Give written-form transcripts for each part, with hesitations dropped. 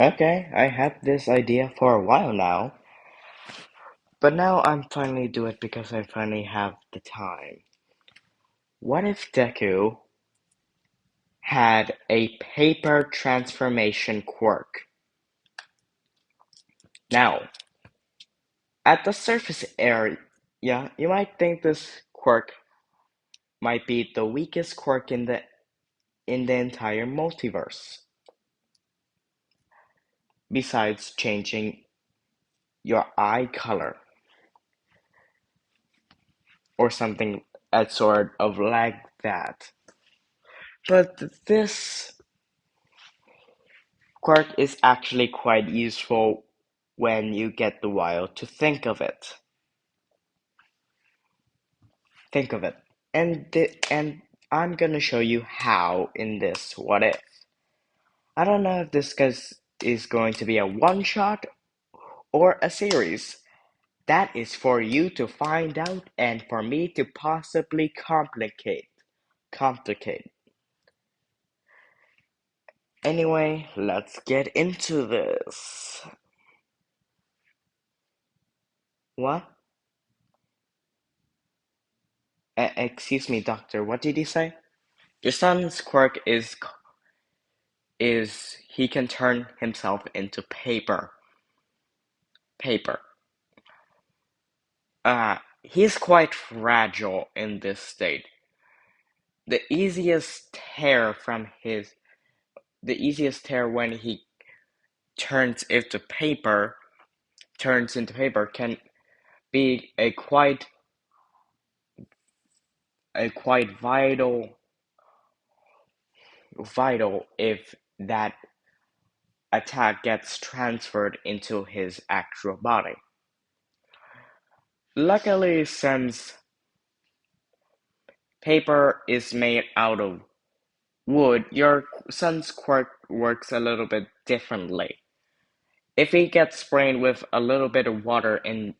Okay, I had this idea for a while now, but now I'm finally do it because I finally have the time. What if Deku had a paper transformation quirk? Now, at the surface area, you might think this quirk might be the weakest quirk in the entire multiverse, besides changing your eye color or something at sort of like that. But this quirk is actually quite useful when you get the while to think of it. Think of it. And I'm gonna show you how in this what if. I don't know if this is going to be a one shot or a series. That is for you to find out and for me to possibly complicate. Anyway, let's get into this. What? Excuse me, doctor, what did you say? Your son's quirk is he can turn himself into paper. Paper. He's quite fragile in this state. The easiest tear from his the easiest tear when he turns into paper turns into paper can be a quite vital if that attack gets transferred into his actual body. Luckily, since paper is made out of wood, your son's quirk works a little bit differently. If he gets sprayed with a little bit of water in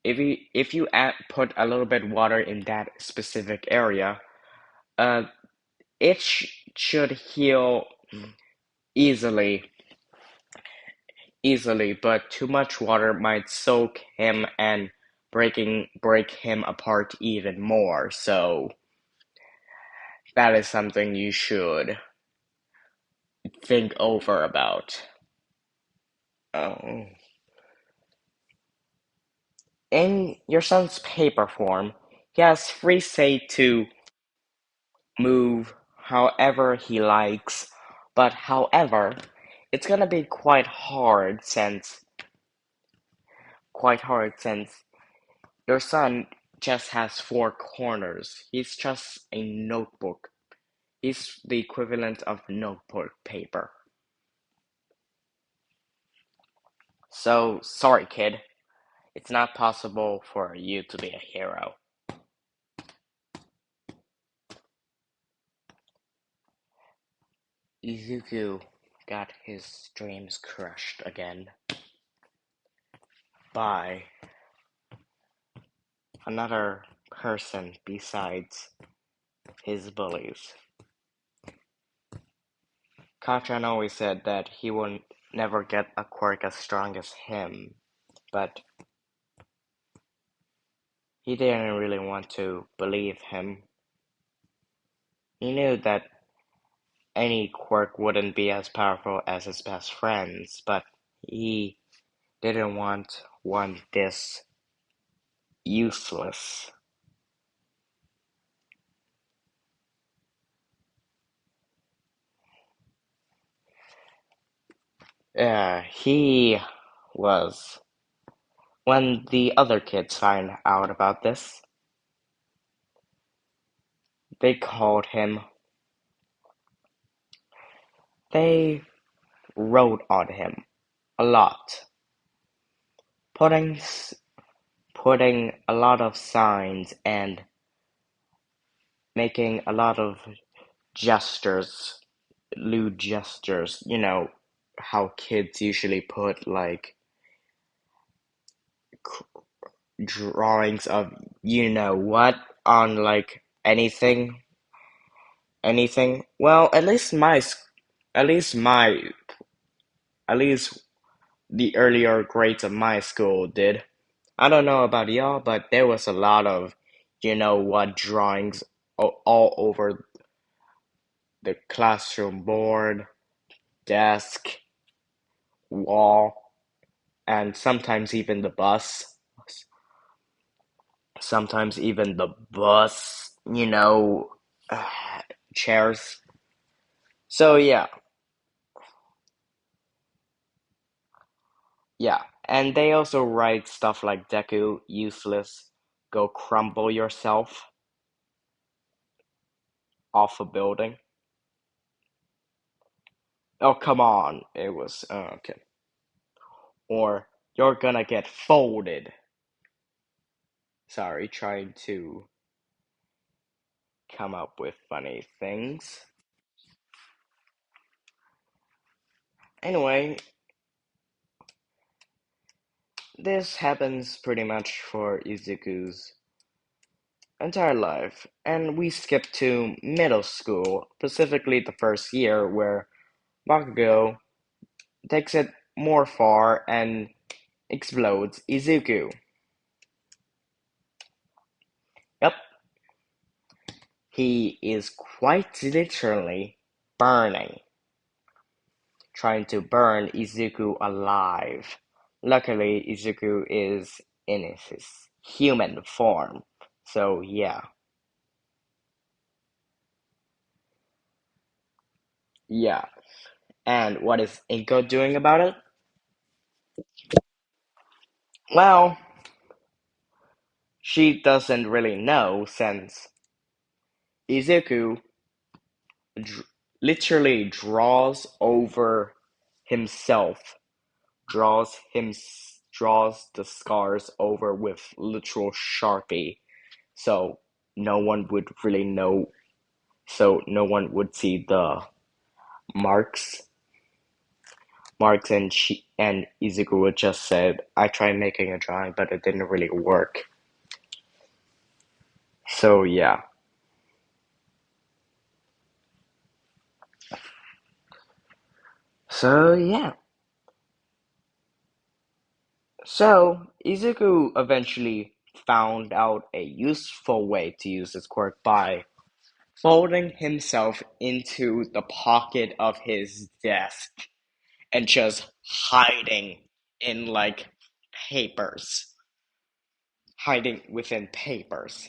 if you put a little bit of water in that specific area, uh, it should heal easily, easily, but too much water might soak him and break him apart even more. So that is something you should think over about. Oh. In your son's paper form, he has free say to move however he likes, but however, it's gonna be quite hard since your son just has four corners. He's just a notebook. He's the equivalent of notebook paper. So sorry, kid. It's not possible for you to be a hero. Izuku got his dreams crushed again by another person besides his bullies. Kachan always said that he would never get a quirk as strong as him, but he didn't really want to believe him. He knew that any quirk wouldn't be as powerful as his best friend's, but he didn't want one this useless. He was. When the other kids found out about this, they called him. They wrote on him a lot, putting putting a lot of signs and making a lot of gestures, lewd gestures. You know how kids usually put like drawings of you know what on like anything. Well, at least my At least the earlier grades of my school did. I don't know about y'all, but there was a lot of, drawings all over the classroom board, desk, wall, and sometimes even the bus, chairs. So yeah. And they also write stuff like deku, useless, go crumble yourself off a building. Oh, come on. It was, okay. Or you're gonna get folded. Sorry, trying to come up with funny things. Anyway, this happens pretty much for Izuku's entire life, and we skip to middle school, specifically the first year where Bakugo takes it more far and explodes Izuku. Yep, he is quite literally burning, trying to burn Izuku alive. Luckily, Izuku is in his human form, so yeah. Yeah. And what is Inko doing about it? Well, she doesn't really know since Izuku dr- literally draws over himself, draws the scars over with literal Sharpie, so no one would really know, so no one would see the marks. And Izuku would just said, "I tried making a drawing, but it didn't really work." So yeah. So yeah. So Izuku eventually found out a useful way to use his quirk by folding himself into the pocket of his desk and just hiding in like papers, hiding within papers.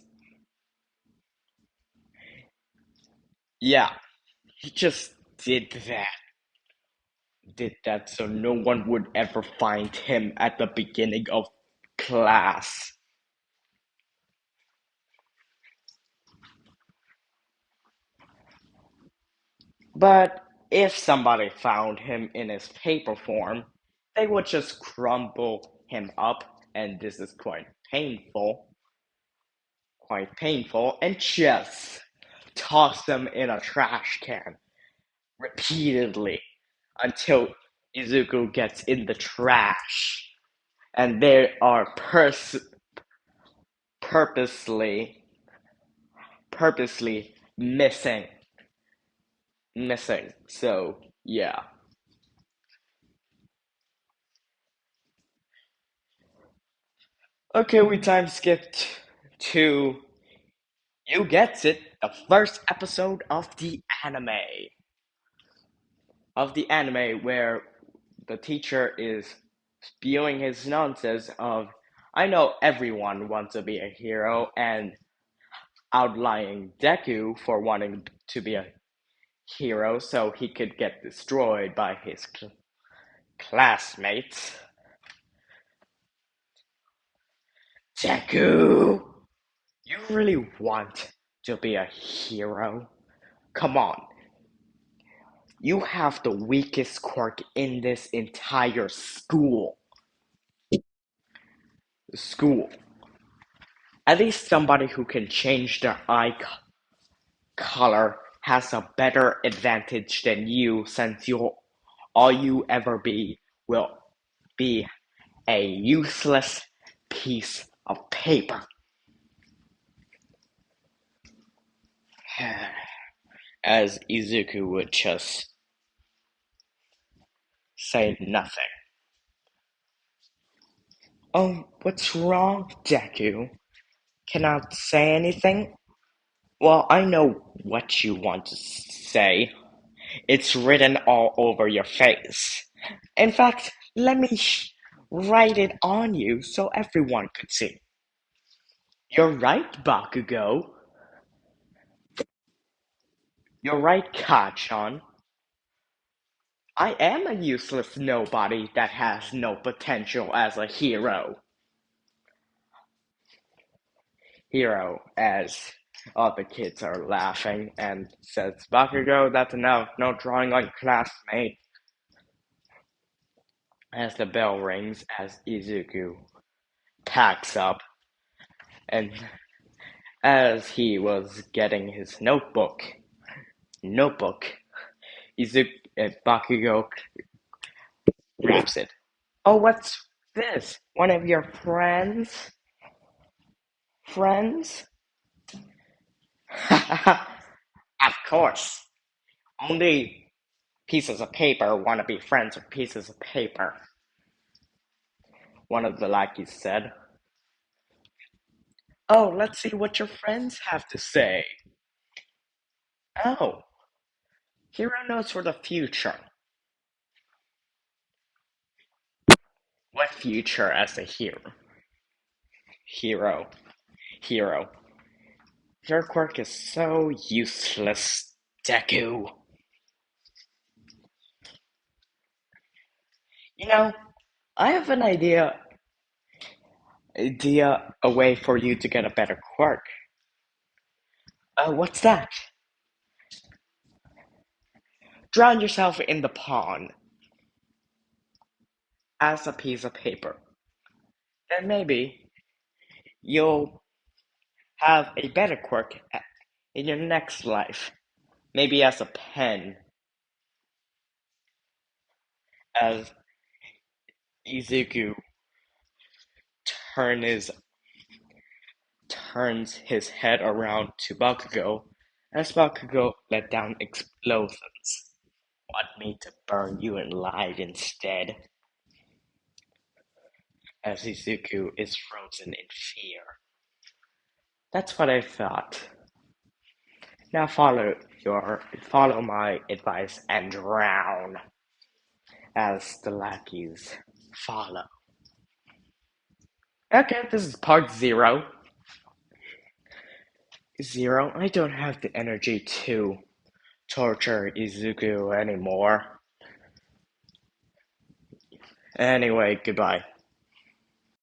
Yeah, he just did that so no one would ever find him at the beginning of class. But if somebody found him in his paper form, they would just crumble him up, and this is quite painful, and just toss them in a trash can repeatedly until Izuku gets in the trash. And they are purposely, purposely missing. So, yeah. Okay, we time skipped to you gets it, the first episode of the anime where the teacher is spewing his nonsense of I know everyone wants to be a hero and outlying Deku for wanting to be a hero so he could get destroyed by his classmates. Deku, you really want to be a hero? Come on, you have the weakest quirk in this entire school. School. At least somebody who can change their eye color has a better advantage than you since all you ever be will be a useless piece of paper. As Izuku would just say nothing. Oh, what's wrong, Deku? Cannot say anything? Well, I know what you want to say. It's written all over your face. In fact, let me write it on you so everyone could see. You're right, Bakugo. You're right, Kachan. I am a useless nobody that has no potential as a hero. Hero, as all the kids are laughing, and says, Bakugo, that's enough. No drawing on classmate. As the bell rings, as Izuku packs up, and as he was getting his notebook, Izuku, Bakugo grabs it. Oh, what's this? One of your friends? Friends? Of course. Only pieces of paper want to be friends with pieces of paper, one of the lackeys said. Oh, let's see what your friends have to say. Oh, hero knows for the future. What future as a hero? Hero. Hero. Your quirk is so useless, Deku. You know, I have an idea a way for you to get a better quirk. What's that? Drown yourself in the pond as a piece of paper. Then maybe you'll have a better quirk in your next life. Maybe as a pen, as Izuku turn his, turns his head around to Bakugo, as Bakugo let down explosions. Want me to burn you alive instead? As Izuku is frozen in fear. That's what I thought. Now follow my advice and drown as the lackeys follow. Okay, this is part zero. Zero, I don't have the energy to torture Izuku anymore. Anyway, goodbye.